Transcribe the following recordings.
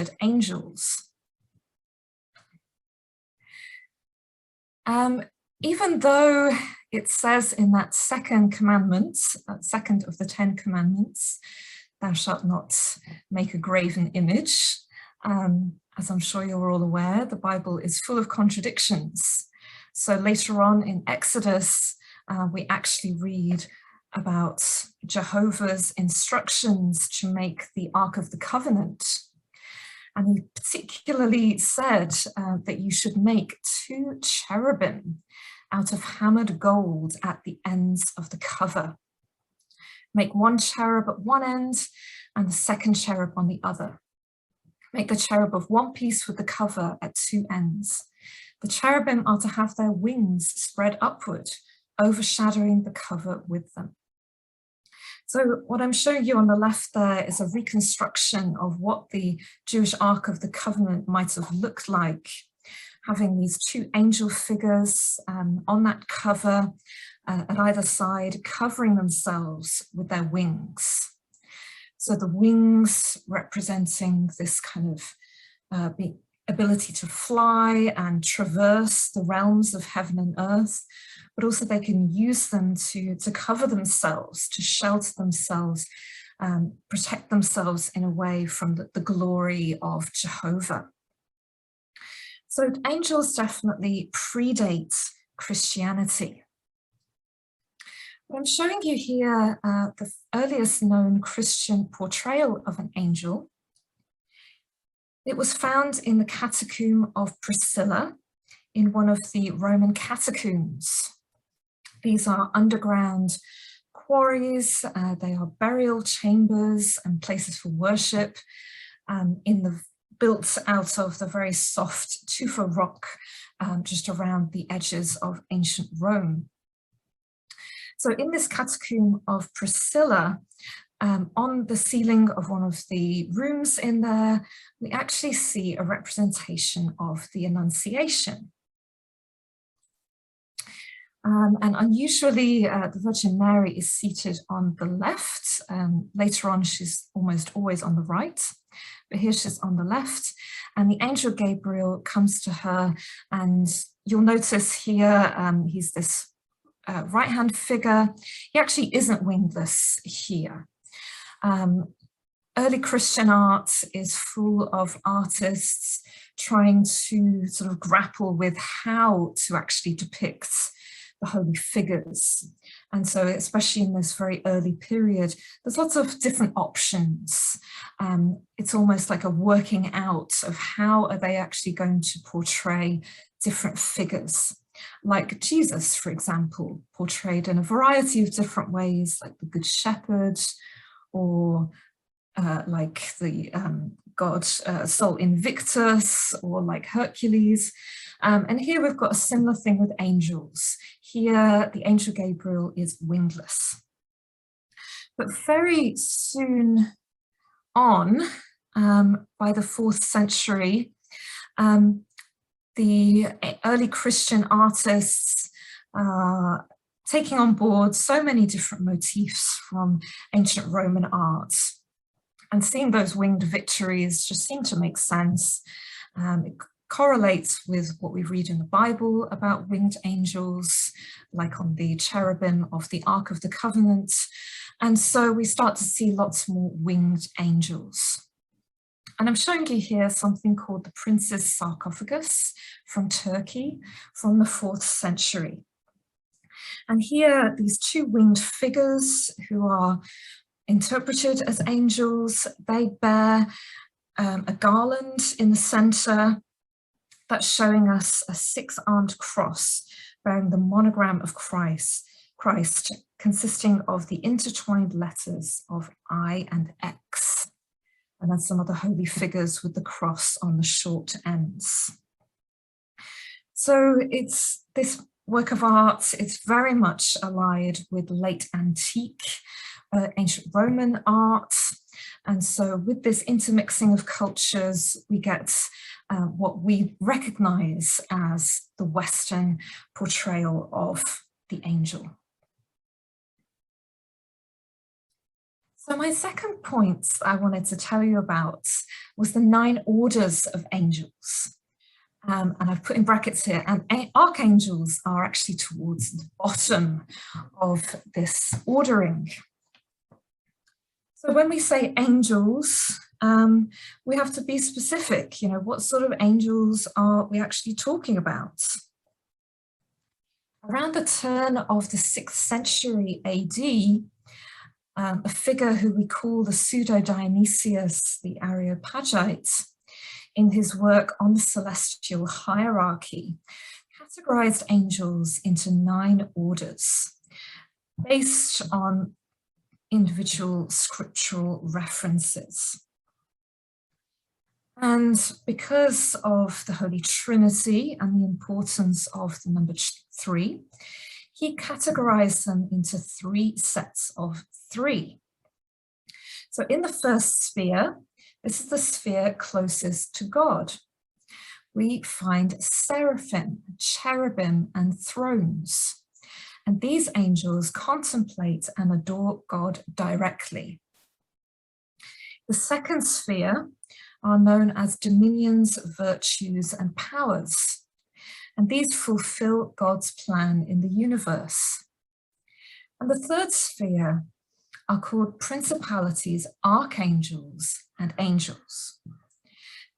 created angels. Even though it says in that second commandment, that second of the 10 commandments, thou shalt not make a graven image, as I'm sure you're all aware, the Bible is full of contradictions. So later on in Exodus, we actually read about Jehovah's instructions to make the Ark of the Covenant. And he particularly said that you should make 2 cherubim out of hammered gold at the ends of the cover. Make 1 cherub at one end and the second cherub on the other. Make the cherub of one piece with the cover at 2 ends. The cherubim are to have their wings spread upward, overshadowing the cover with them. So what I'm showing you on the left there is a reconstruction of what the Jewish Ark of the Covenant might have looked like, having these 2 angel figures on that cover at either side, covering themselves with their wings. So the wings representing this kind of ability to fly and traverse the realms of heaven and earth, but also they can use them to cover themselves, to shelter themselves, protect themselves in a way from the glory of Jehovah. So angels definitely predate Christianity. But I'm showing you here the earliest known Christian portrayal of an angel. It was found in the catacomb of Priscilla in one of the Roman catacombs. These are underground quarries, they are burial chambers and places for worship built out of the very soft tufa rock just around the edges of ancient Rome. So in this catacomb of Priscilla, on the ceiling of one of the rooms in there, we actually see a representation of the Annunciation. And unusually, the Virgin Mary is seated on the left. Later on, she's almost always on the right, but here she's on the left. And the angel Gabriel comes to her, and you'll notice here, he's this right-hand figure. He actually isn't wingless here. Early Christian art is full of artists trying to sort of grapple with how to actually depict the holy figures. And so especially in this very early period, there's lots of different options. It's almost like a working out of how are they actually going to portray different figures. Like Jesus, for example, portrayed in a variety of different ways, like the Good Shepherd, or like the god Sol Invictus, or like Hercules. And here we've got a similar thing with angels. Here, the angel Gabriel is wingless. But very soon on, by the 4th century, the early Christian artists taking on board so many different motifs from ancient Roman art, and seeing those winged victories just seemed to make sense. It correlates with what we read in the Bible about winged angels, like on the cherubim of the Ark of the Covenant. And so we start to see lots more winged angels. And I'm showing you here something called the Prince's Sarcophagus from Turkey from the 4th century. And here, these 2 winged figures who are interpreted as angels, they bear a garland in the center that's showing us a 6-armed cross bearing the monogram of Christ, consisting of the intertwined letters of I and X, and then some of the holy figures with the cross on the short ends. So it's this work of art, it's very much allied with late antique, ancient Roman art. And so with this intermixing of cultures, we get what we recognize as the Western portrayal of the angel. So my second point I wanted to tell you about was the 9 orders of angels. And I've put in brackets here, and archangels are actually towards the bottom of this ordering. So when we say angels, we have to be specific. You know, what sort of angels are we actually talking about? Around the turn of the 6th century AD, a figure who we call the pseudo-Dionysius the Areopagite, in his work on the celestial hierarchy, categorized angels into 9 orders based on individual scriptural references. And because of the Holy Trinity and the importance of the number 3, he categorized them into 3 sets of 3. So in the first sphere, this is the sphere closest to God, we find seraphim, cherubim, and thrones. And these angels contemplate and adore God directly. The second sphere are known as dominions, virtues, and powers. And these fulfill God's plan in the universe. And the third sphere are called principalities, archangels, and angels.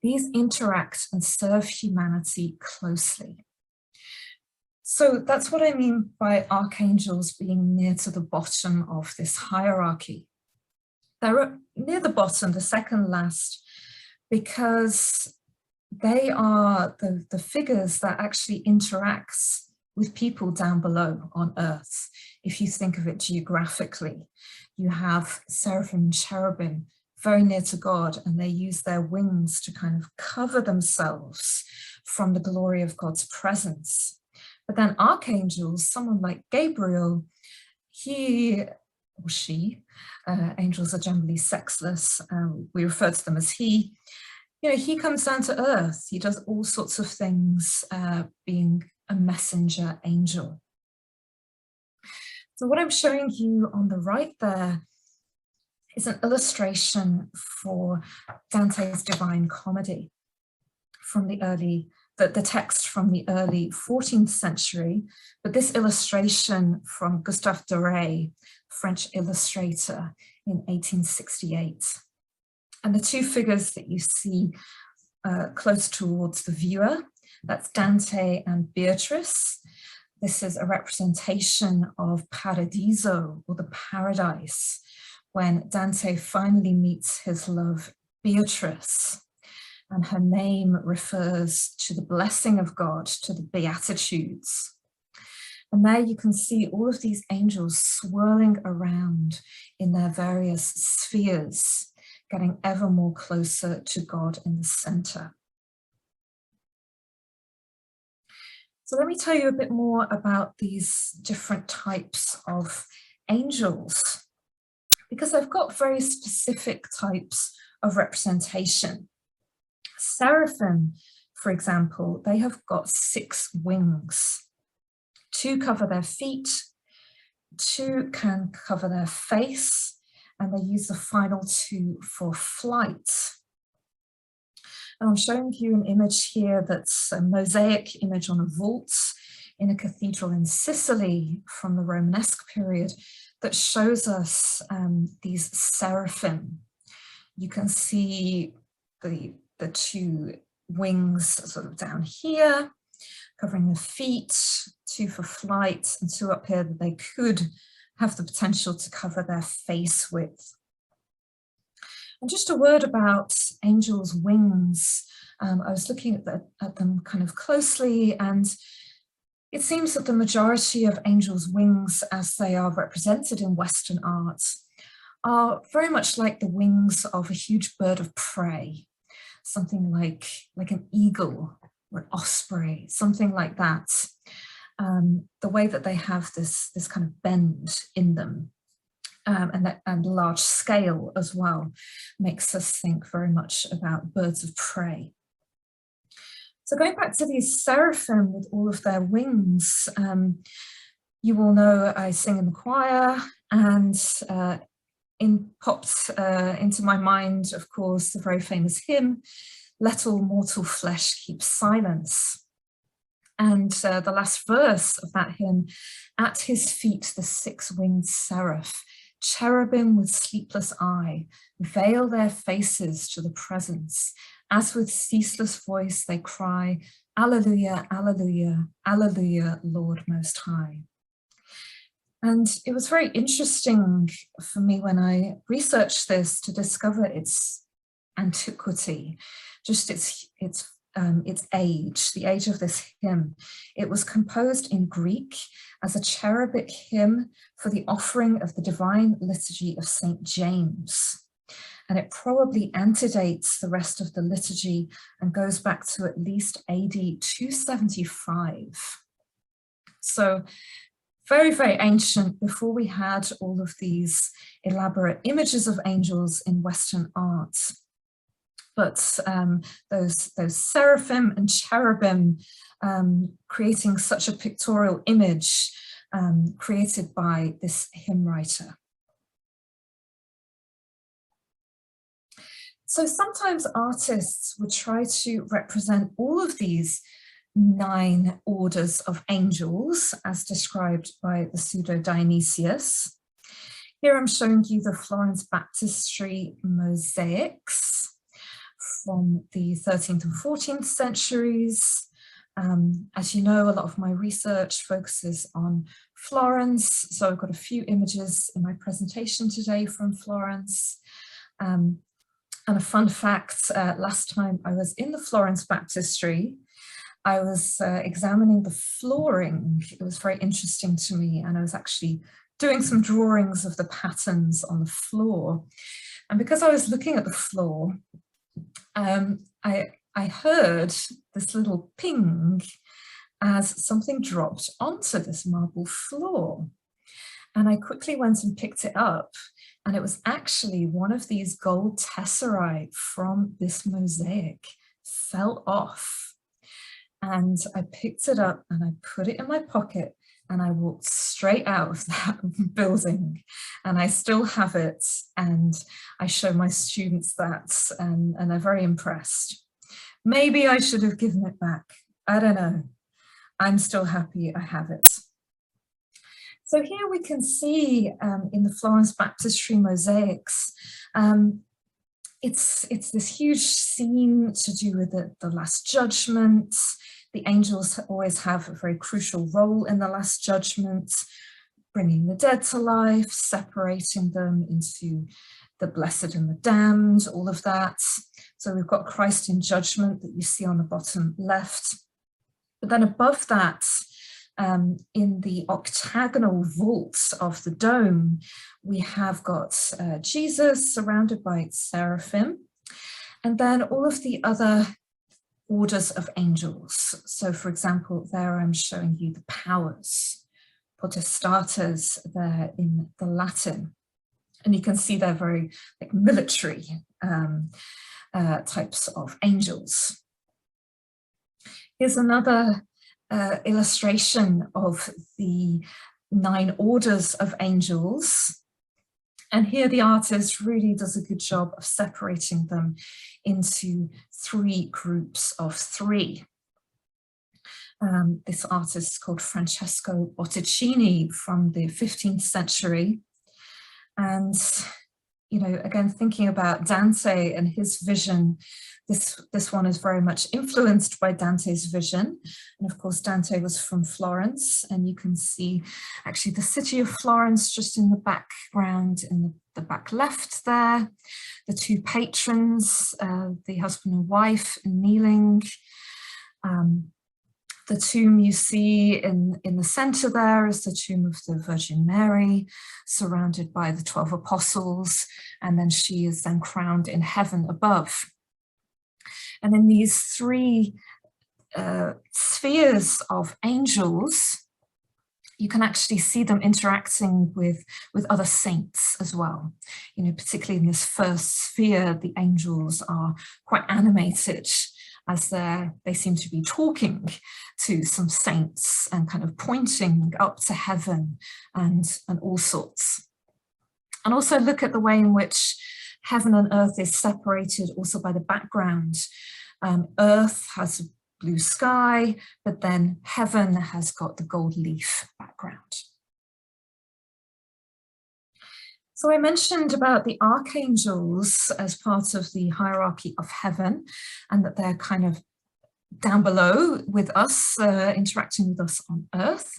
These interact and serve humanity closely. So that's what I mean by archangels being near to the bottom of this hierarchy. They're near the bottom, the second last, because they are the figures that actually interacts with people down below on earth. If you think of it geographically, you have seraphim and cherubim very near to God, and they use their wings to kind of cover themselves from the glory of God's presence. But then archangels, someone like Gabriel, he or she, angels are generally sexless, we refer to them as he, you know, he comes down to earth, he does all sorts of things, being a messenger angel. So what I'm showing you on the right there is an illustration for Dante's Divine Comedy from the text from the early 14th century, but this illustration from Gustave Doré, French illustrator, in 1868. And the 2 figures that you see close towards the viewer, that's Dante and Beatrice. This is a representation of Paradiso, or the paradise, when Dante finally meets his love, Beatrice. And her name refers to the blessing of God, to the Beatitudes. And there you can see all of these angels swirling around in their various spheres, getting ever more closer to God in the center. So let me tell you a bit more about these different types of angels, because I've got very specific types of representation. Seraphim, for example, they have got 6 wings. 2 cover their feet, 2 can cover their face, and they use the final 2 for flight. And I'm showing you an image here that's a mosaic image on a vault in a cathedral in Sicily from the Romanesque period that shows us these seraphim. You can see the 2 wings sort of down here, covering the feet, 2 for flight, and 2 up here that they could have the potential to cover their face with. And just a word about angels' wings. I was looking at them kind of closely, and it seems that the majority of angels' wings, as they are represented in Western art, are very much like the wings of a huge bird of prey, something like an eagle or an osprey, something like that. The way that they have this kind of bend in them, and large scale as well, makes us think very much about birds of prey. So going back to these seraphim with all of their wings, you all know I sing in the choir, and popped into my mind, of course, the very famous hymn, "Let all mortal flesh keep silence." And the last verse of that hymn, "At his feet the six-winged seraph, cherubim with sleepless eye, veil their faces to the presence, as with ceaseless voice they cry, Alleluia, Alleluia, Alleluia, Lord Most High." And it was very interesting for me when I researched this to discover its antiquity, just its age, the age of this hymn. It was composed in Greek as a cherubic hymn for the offering of the Divine Liturgy of St. James. And it probably antedates the rest of the liturgy and goes back to at least AD 275. So very, very ancient, before we had all of these elaborate images of angels in Western art. But those seraphim and cherubim creating such a pictorial image created by this hymn writer. So sometimes artists would try to represent all of these 9 orders of angels as described by the pseudo Dionysius. Here I'm showing you the Florence baptistry mosaics from the 13th and 14th centuries. As you know, a lot of my research focuses on Florence, so I've got a few images in my presentation today from Florence. And a fun fact, last time I was in the Florence baptistry, I was examining the flooring. It was very interesting to me, and I was actually doing some drawings of the patterns on the floor. And because I was looking at the floor, I heard this little ping as something dropped onto this marble floor. And I quickly went and picked it up, and it was actually one of these gold tesserae from this mosaic fell off. And I picked it up and I put it in my pocket, and I walked straight out of that building, and I still have it, and I show my students that, and they're very impressed. Maybe I should have given it back. I don't know. I'm still happy I have it. So here we can see in the Florence baptistry mosaics, it's this huge scene to do with the Last Judgment. The angels always have a very crucial role in the Last Judgment, bringing the dead to life, separating them into the blessed and the damned, all of that. So we've got Christ in judgment that you see on the bottom left. But then above that, in the octagonal vault of the dome, we have got Jesus surrounded by seraphim, and then all of the other orders of angels. So for example, there I'm showing you the powers, potestates there in the Latin. And you can see they're very like military types of angels. Here's another illustration of the 9 orders of angels. And here the artist really does a good job of separating them into 3 groups of 3. This artist is called Francesco Botticini from the 15th century. And, you know, again, thinking about Dante and his vision, this one is very much influenced by Dante's vision. And of course, Dante was from Florence, and you can see actually the city of Florence just in the background in the back left there, the 2 patrons, the husband and wife kneeling. The tomb you see in the center there is the tomb of the Virgin Mary, surrounded by the 12 apostles, and then she is then crowned in heaven above. And in these 3 spheres of angels, you can actually see them interacting with other saints as well. You know, particularly in this first sphere, the angels are quite animated as they seem to be talking to some saints and kind of pointing up to heaven and all sorts. and also look at the way in which heaven and earth is separated also by the background. Earth has a blue sky, but then heaven has got the gold leaf background. So I mentioned about the archangels as part of the hierarchy of heaven, and that they're kind of down below with us, interacting with us on earth.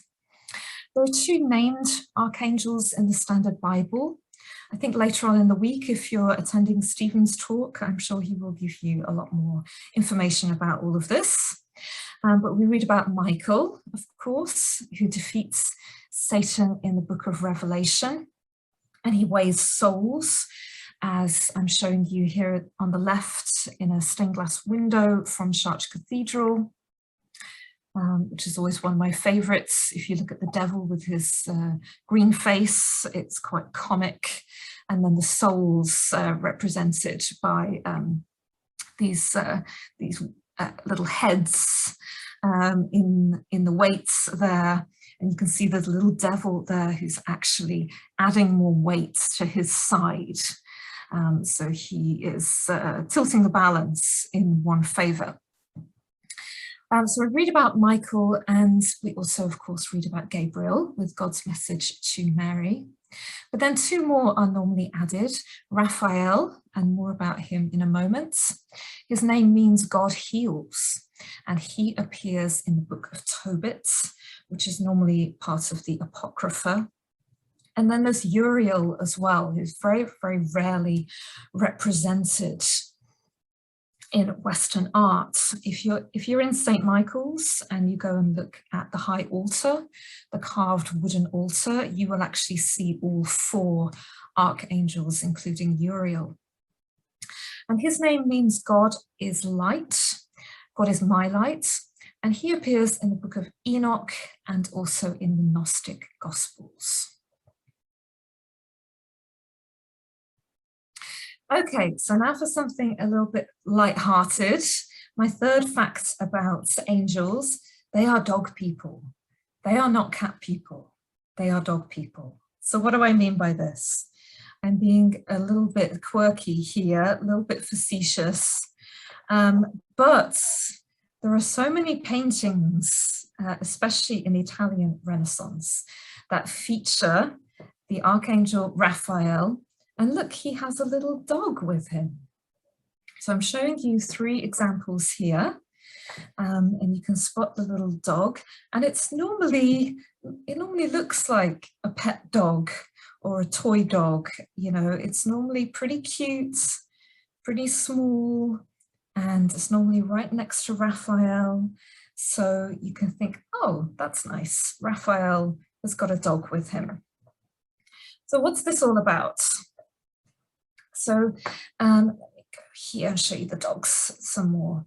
There are two named archangels in the Standard Bible. I think later on in the week, if you're attending Stephen's talk, I'm sure he will give you a lot more information about all of this. But we read about Michael, of course, who defeats Satan in the book of Revelation. And he weighs souls, as I'm showing you here on the left in a stained glass window from Chartres Cathedral, which is always one of my favorites. If you look at the devil with his green face, it's quite comic. And then the souls represented by these little heads in the weights there. And you can see there's a little devil there who's actually adding more weight to his side. So he is tilting the balance in one favor. So we read about Michael, and we also, of course, read about Gabriel with God's message to Mary. But then two more are normally added, Raphael, and more about him in a moment. His name means God heals, and he appears in the book of Tobit, which is normally part of the Apocrypha. And then there's Uriel as well, who's very, very rarely represented in Western art. If you're in St. Michael's and you go and look at the high altar, the carved wooden altar, you will actually see all four archangels, including Uriel. And his name means God is light, God is my light, and he appears in the book of Enoch and also in the Gnostic Gospels. Okay, so now for something a little bit light-hearted. My third fact about angels: they are dog people. They are not cat people. They are dog people. So what do I mean by this? I'm being a little bit quirky here, a little bit facetious, but there are so many paintings, especially in the Italian Renaissance, that feature the Archangel Raphael. And look, he has a little dog with him. So I'm showing you three examples here, and you can spot the little dog. And it normally looks like a pet dog or a toy dog. You know, it's normally pretty cute, pretty small, and it's normally right next to Raphael. So you can think, oh, that's nice. Raphael has got a dog with him. So what's this all about? So let me go here and show you the dogs some more.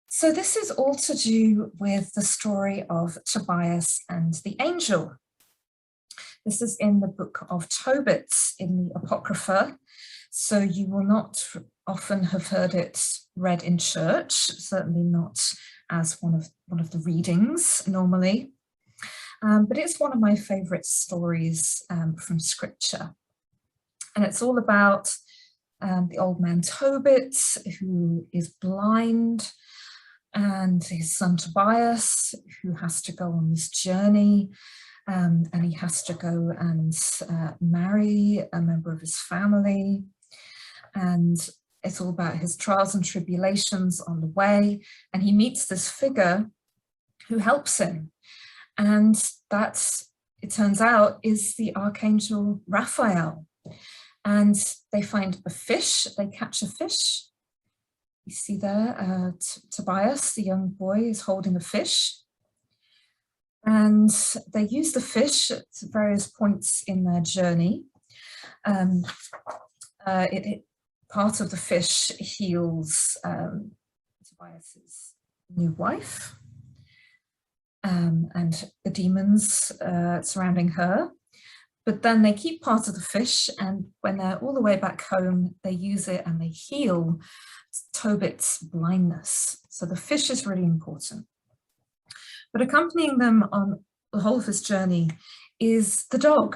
So this is all to do with the story of Tobias and the angel. This is in the book of Tobit in the Apocrypha. So you will not often have heard it read in church, certainly not as one of the readings normally. But it's one of my favorite stories from scripture. And it's all about the old man Tobit, who is blind, and his son Tobias, who has to go on this journey, and he has to go and marry a member of his family. And it's all about his trials and tribulations on the way. And he meets this figure who helps him. And that, it turns out, is the Archangel Raphael. And they find a fish, they catch a fish. You see there, Tobias, the young boy, is holding a fish. And they use the fish at various points in their journey. Part of the fish heals Tobias's new wife and the demons surrounding her. But then they keep part of the fish, and when they're all the way back home, they use it and they heal Tobit's blindness. So the fish is really important. But accompanying them on the whole of this journey is the dog.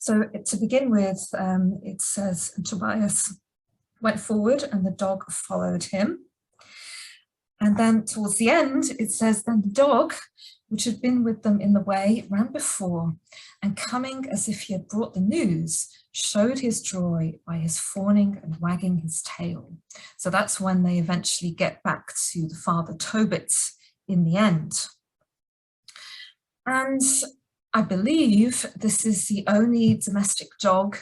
So to begin with, it says Tobias went forward and the dog followed him. And then towards the end, it says, then the dog, which had been with them in the way, ran before, and coming as if he had brought the news, showed his joy by his fawning and wagging his tail. So that's when they eventually get back to the father Tobit in the end. And I believe this is the only domestic dog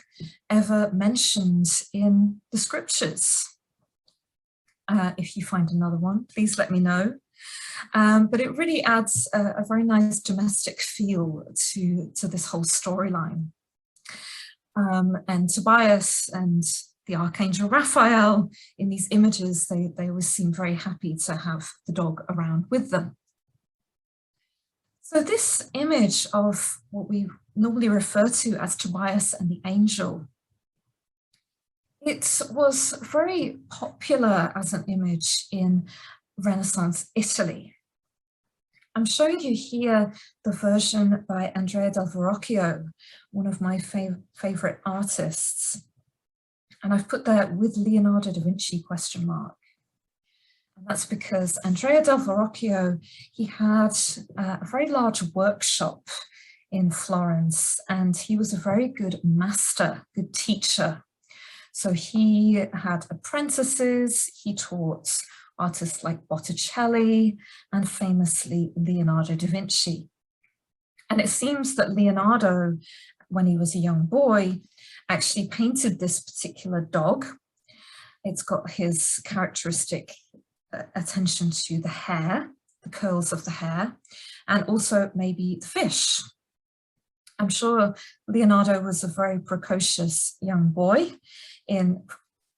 ever mentioned in the scriptures. If you find another one, please let me know. But it really adds a very nice domestic feel to this whole storyline. And Tobias and the Archangel Raphael, in these images, they always seem very happy to have the dog around with them. So this image of what we normally refer to as Tobias and the angel, it was very popular as an image in Renaissance Italy. I'm showing you here the version by Andrea del Verrocchio, one of my favorite artists. And I've put there with Leonardo da Vinci ? And that's because Andrea del Verrocchio, he had a very large workshop in Florence, and he was a very good master, good teacher. So he had apprentices, he taught artists like Botticelli and famously Leonardo da Vinci. And it seems that Leonardo, when he was a young boy, actually painted this particular dog. It's got his characteristic attention to the hair, the curls of the hair, and also maybe the fish. I'm sure Leonardo was a very precocious young boy in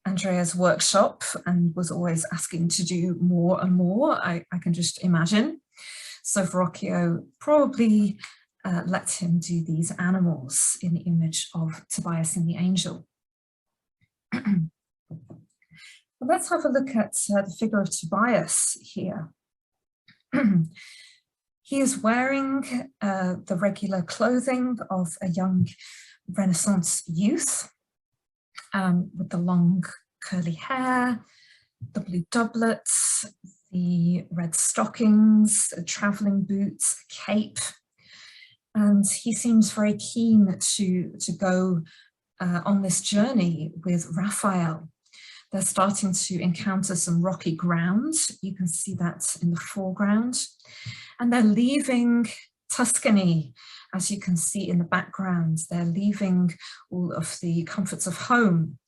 Andrea's workshop and was always asking to do more and more, I can just imagine. So Verrocchio probably let him do these animals in the image of Tobias and the angel. Well, let's have a look at the figure of Tobias here. He is wearing the regular clothing of a young Renaissance youth, with the long curly hair, the blue doublets, the red stockings, traveling boots, a cape. And he seems very keen to go on this journey with Raphael. They're starting to encounter some rocky ground. You can see that in the foreground. And they're leaving Tuscany, as you can see in the background. They're leaving all of the comforts of home.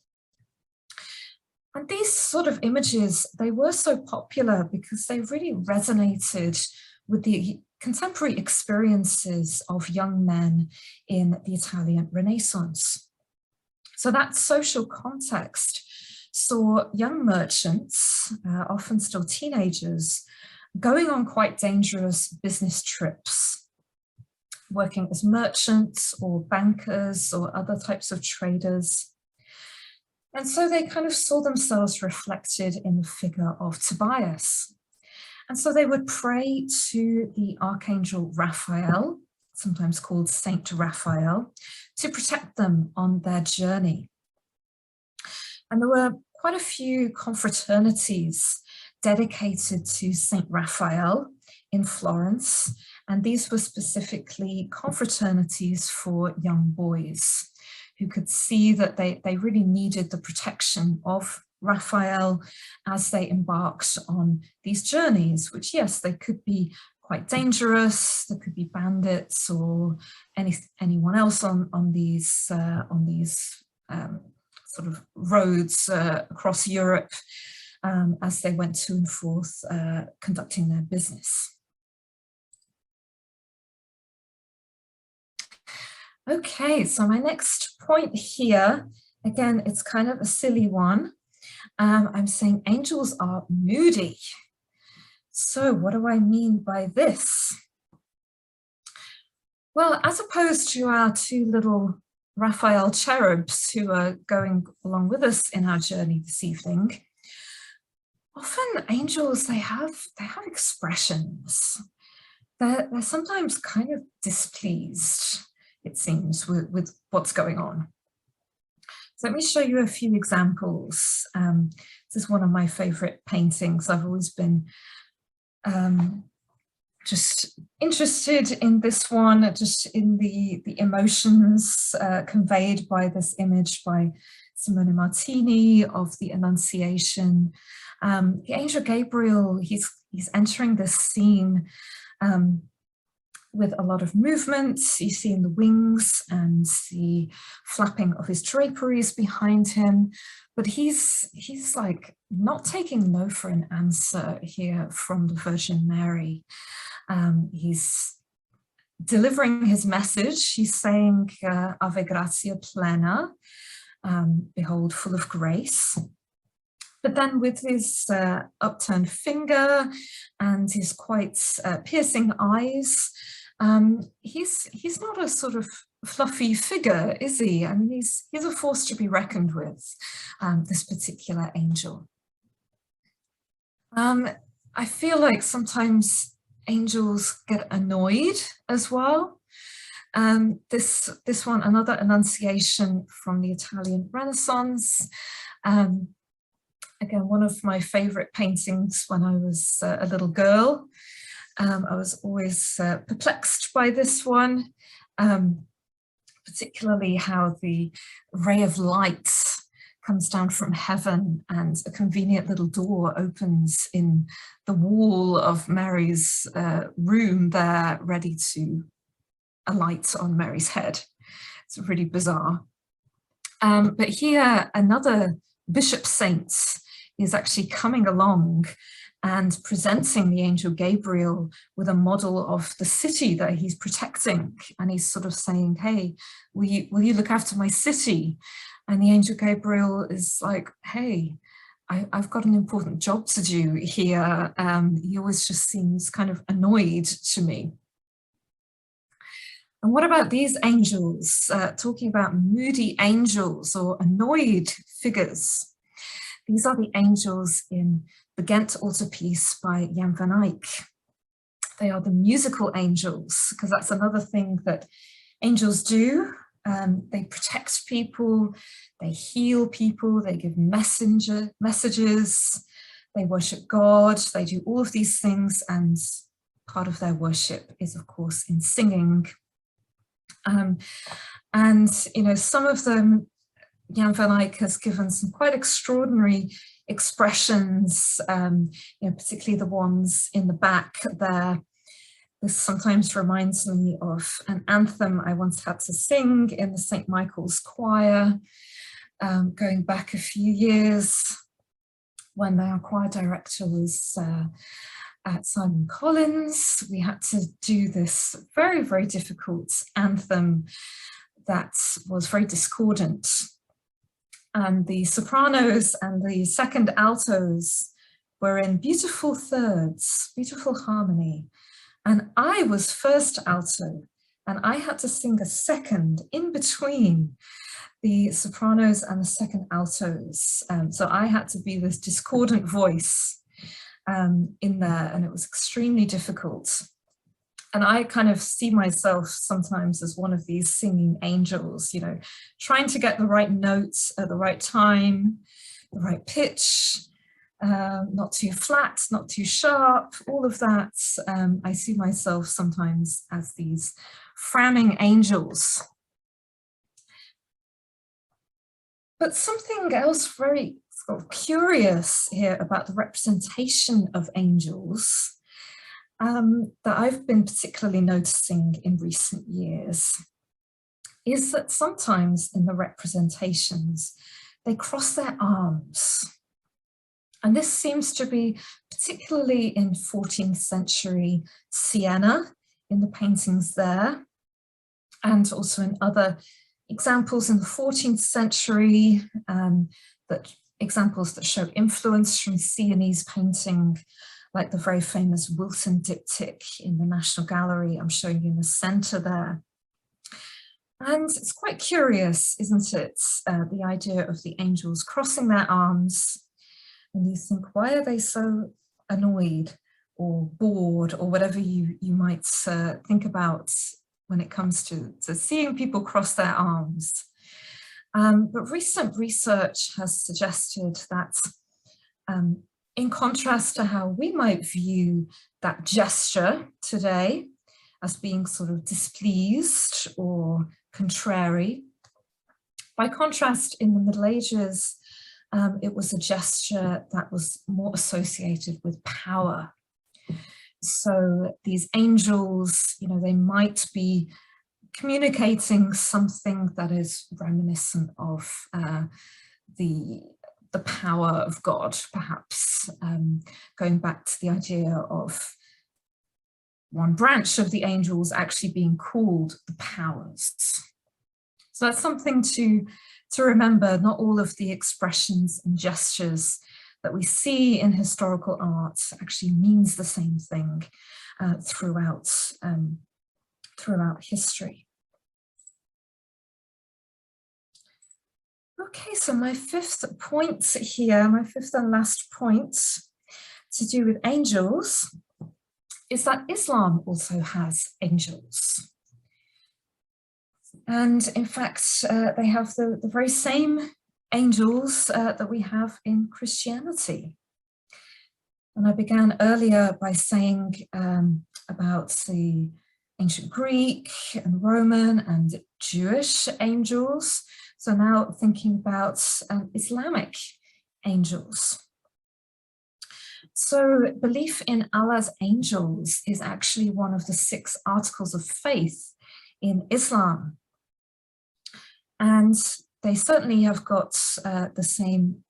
And these sort of images, they were so popular because they really resonated with the contemporary experiences of young men in the Italian Renaissance. So that social context saw young merchants, often still teenagers, going on quite dangerous business trips, working as merchants or bankers or other types of traders. And so they kind of saw themselves reflected in the figure of Tobias. And so they would pray to the Archangel Raphael, sometimes called Saint Raphael, to protect them on their journey. And there were quite a few confraternities dedicated to Saint Raphael in Florence, and these were specifically confraternities for young boys who could see that they really needed the protection of Raphael as they embarked on these journeys, which, yes, they could be quite dangerous. There could be bandits or anyone else on these sort of roads across Europe as they went to and forth conducting their business. Okay, so my next point here, again, it's kind of a silly one. I'm saying angels are moody. So what do I mean by this? Well, as opposed to our two little Raphael cherubs who are going along with us in our journey this evening, often angels, they have expressions. They're sometimes kind of displeased. it seems, with what's going on. So let me show you a few examples. This is one of my favorite paintings. I've always been just interested in this one, just in the emotions conveyed by this image by Simone Martini of the Annunciation. The angel Gabriel, he's entering this scene with a lot of movement. You see in the wings and the flapping of his draperies behind him, but he's like not taking no for an answer here from the Virgin Mary. He's delivering his message. He's saying, Ave Gratia plena, behold, full of grace. But then with his upturned finger and his quite piercing eyes, he's not a sort of fluffy figure, is he? I mean, he's a force to be reckoned with, this particular angel. I feel like sometimes angels get annoyed as well. This one, another Annunciation from the Italian Renaissance. Again, one of my favorite paintings when I was a little girl. I was always perplexed by this one, particularly how the ray of light comes down from heaven and a convenient little door opens in the wall of Mary's room there, ready to alight on Mary's head. It's really bizarre. But here, another bishop saint is actually coming along and presenting the angel Gabriel with a model of the city that he's protecting. And he's sort of saying, hey, will you look after my city? And the angel Gabriel is like, hey, I've got an important job to do here. He always just seems kind of annoyed to me. And what about these angels? Talking about moody angels or annoyed figures. These are the angels in the Ghent altarpiece by Jan van Eyck. They are the musical angels, because that's another thing that angels do. They protect people, they heal people, they give messages, they worship God, they do all of these things, and part of their worship is, of course, in singing. And, you know, some of them, Jan van Eyck has given some quite extraordinary expressions, you know, particularly the ones in the back there. This sometimes reminds me of an anthem I once had to sing in the St. Michael's choir, going back a few years when our choir director was at Simon Collins. We had to do this very, very difficult anthem that was very discordant. And the sopranos and the second altos were in beautiful thirds, beautiful harmony. And I was first alto, and I had to sing a second in between the sopranos and the second altos. So I had to be this discordant voice in there, and it was extremely difficult. And I kind of see myself sometimes as one of these singing angels, you know, trying to get the right notes at the right time, the right pitch, not too flat, not too sharp, all of that. I see myself sometimes as these frowning angels. But something else very sort of curious here about the representation of angels that I've been particularly noticing in recent years is that sometimes in the representations, they cross their arms. And this seems to be particularly in 14th century Siena, in the paintings there, and also in other examples in the 14th century, examples that show influence from Sienese painting, like the very famous Wilton diptych in the National Gallery I'm showing you in the center there. And it's quite curious, isn't it? The idea of the angels crossing their arms, and you think, why are they so annoyed or bored or whatever you might think about when it comes to seeing people cross their arms. But recent research has suggested that in contrast to how we might view that gesture today as being sort of displeased or contrary, by contrast, in the Middle Ages, it was a gesture that was more associated with power. So these angels, you know, they might be communicating something that is reminiscent of the power of God, perhaps going back to the idea of one branch of the angels actually being called the powers. So that's something to remember. Not all of the expressions and gestures that we see in historical art actually means the same thing throughout history. Okay, so my fifth point here, my fifth and last point to do with angels is that Islam also has angels. And in fact, they have the very same angels that we have in Christianity. And I began earlier by saying about the ancient Greek and Roman and Jewish angels. So now thinking about Islamic angels. So belief in Allah's angels is actually one of the 6 articles of faith in Islam. And they certainly have got the same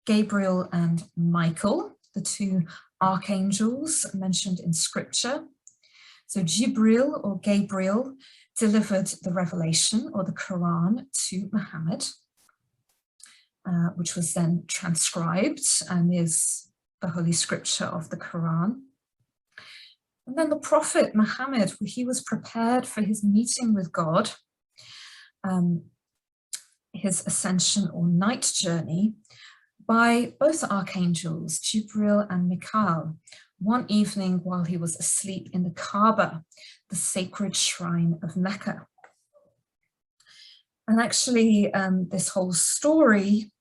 Gabriel and Michael, the 2 archangels mentioned in scripture. So Jibril or Gabriel delivered the revelation or the Quran to Muhammad, which was then transcribed and is the holy scripture of the Quran. And then the Prophet Muhammad, he was prepared for his meeting with God, his ascension or night journey, by both archangels, Jibril and Michael, one evening while he was asleep in the Kaaba, the sacred shrine of Mecca. And actually, this whole story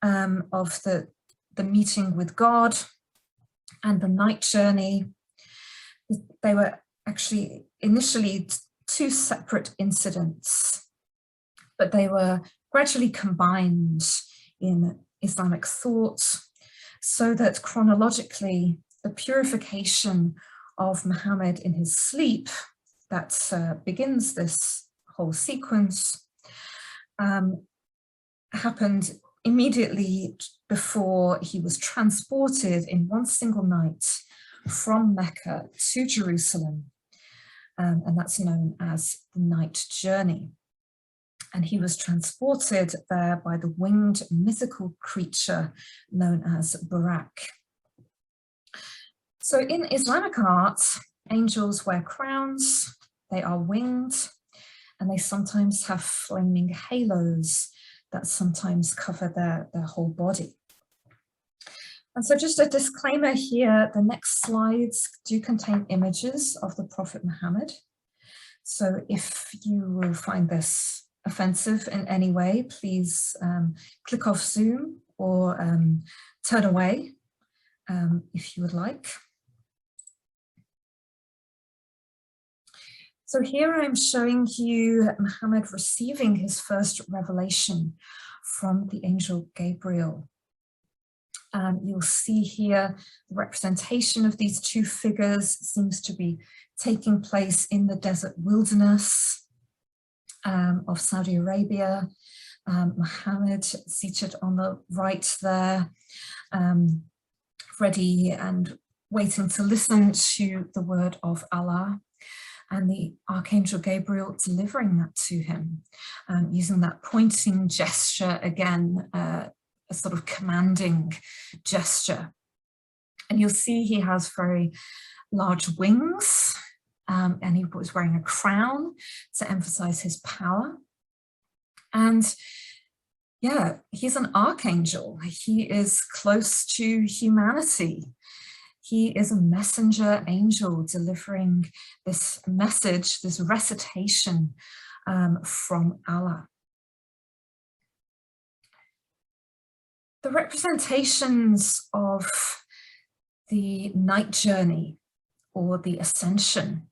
of the meeting with God and the night journey, they were actually initially 2 separate incidents, but they were gradually combined in Islamic thought so that chronologically the purification of Muhammad in his sleep that begins this whole sequence happened immediately before he was transported in one single night from Mecca to Jerusalem, and that's known as the night journey. And he was transported there by the winged mythical creature known as Burak. So in Islamic art, angels wear crowns, they are winged, and they sometimes have flaming halos that sometimes cover their whole body. And so just a disclaimer here, the next slides do contain images of the Prophet Muhammad. So if you will find this offensive in any way, please click off Zoom or turn away if you would like. So here I'm showing you Muhammad receiving his first revelation from the angel Gabriel. You'll see here the representation of these 2 figures seems to be taking place in the desert wilderness of Saudi Arabia. Muhammad seated on the right there, ready and waiting to listen to the word of Allah, and the Archangel Gabriel delivering that to him, using that pointing gesture again, a sort of commanding gesture. And you'll see he has very large wings, and he was wearing a crown to emphasize his power. And yeah, he's an archangel. He is close to humanity. He is a messenger angel delivering this message, this recitation from Allah. The representations of the night journey or the ascension,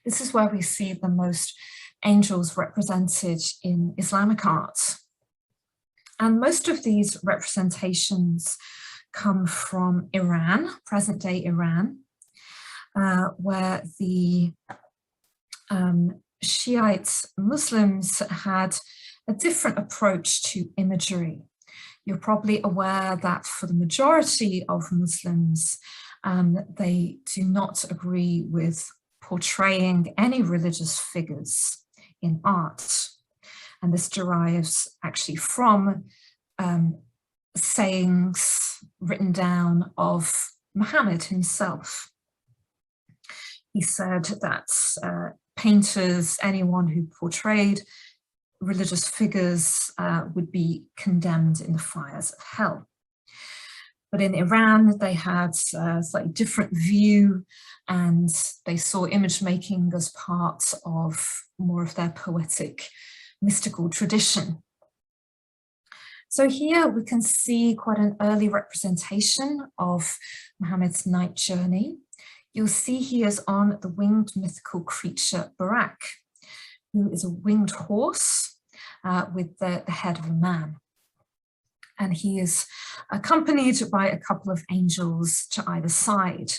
this is where we see the most angels represented in Islamic art. And most of these representations come from Iran, present-day Iran, where the Shiite Muslims had a different approach to imagery. You're probably aware that for the majority of Muslims, they do not agree with portraying any religious figures in art. And this derives actually from sayings written down of Muhammad himself. He said that painters, anyone who portrayed religious figures would be condemned in the fires of hell. But in Iran, they had a slightly different view, and they saw image making as part of more of their poetic, mystical tradition. So here we can see quite an early representation of Muhammad's night journey. You'll see he is on the winged mythical creature Burak, who is a winged horse with the head of a man. And he is accompanied by a couple of angels to either side.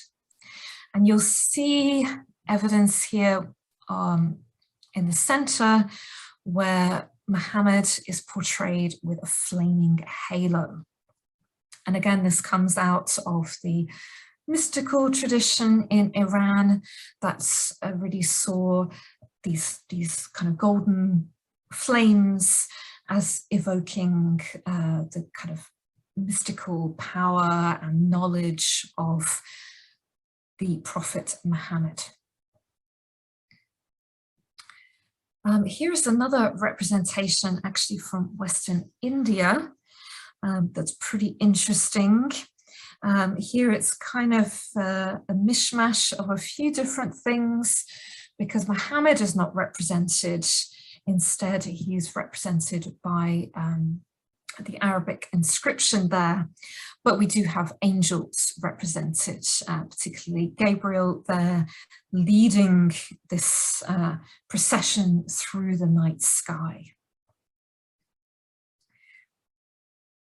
And you'll see evidence here in the center where Muhammad is portrayed with a flaming halo. And again, this comes out of the mystical tradition in Iran that really saw these kind of golden flames as evoking the kind of mystical power and knowledge of the Prophet Muhammad. Here's another representation actually from Western India that's pretty interesting. Here it's kind of a mishmash of a few different things because Muhammad is not represented. Instead, he is represented by the Arabic inscription there, but we do have angels represented, particularly Gabriel there leading this procession through the night sky.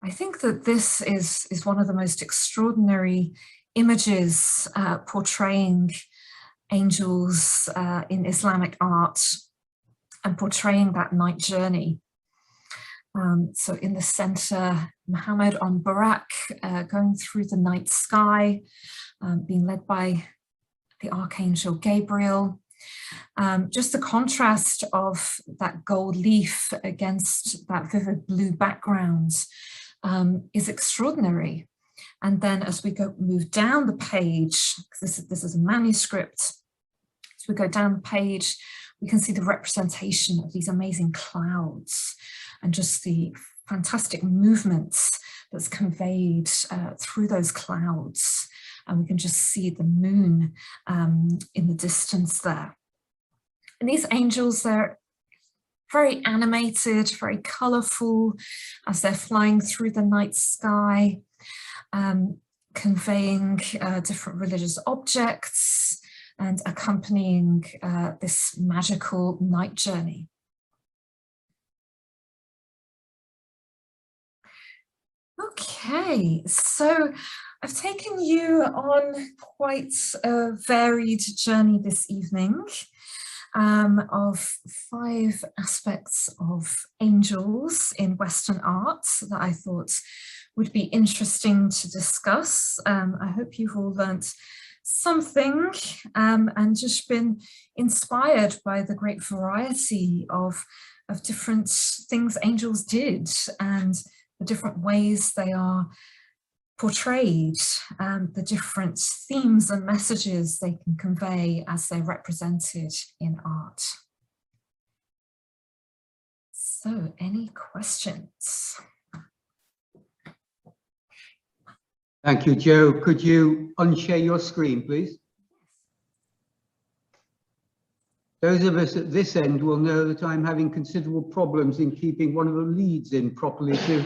I think that this is one of the most extraordinary images portraying angels in Islamic art and portraying that night journey. So in the center, Muhammad on Burak, going through the night sky, being led by the Archangel Gabriel. Just the contrast of that gold leaf against that vivid blue background is extraordinary. And then as we move down the page, because this is a manuscript, as we go down the page, we can see the representation of these amazing clouds and just the fantastic movements that's conveyed through those clouds. And we can just see the moon in the distance there. And these angels, they're very animated, very colorful as they're flying through the night sky, conveying different religious objects and accompanying this magical night journey. Okay, so I've taken you on quite a varied journey this evening of 5 aspects of angels in Western art that I thought would be interesting to discuss. I hope you've all learnt something and just been inspired by the great variety of different things angels did and the different ways they are portrayed, the different themes and messages they can convey as they're represented in art. So, any questions? Thank you, Joe. Could you unshare your screen, please? Those of us at this end will know that I'm having considerable problems in keeping one of the leads in properly to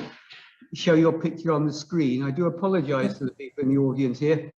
show your picture on the screen. I do apologise to the people in the audience here.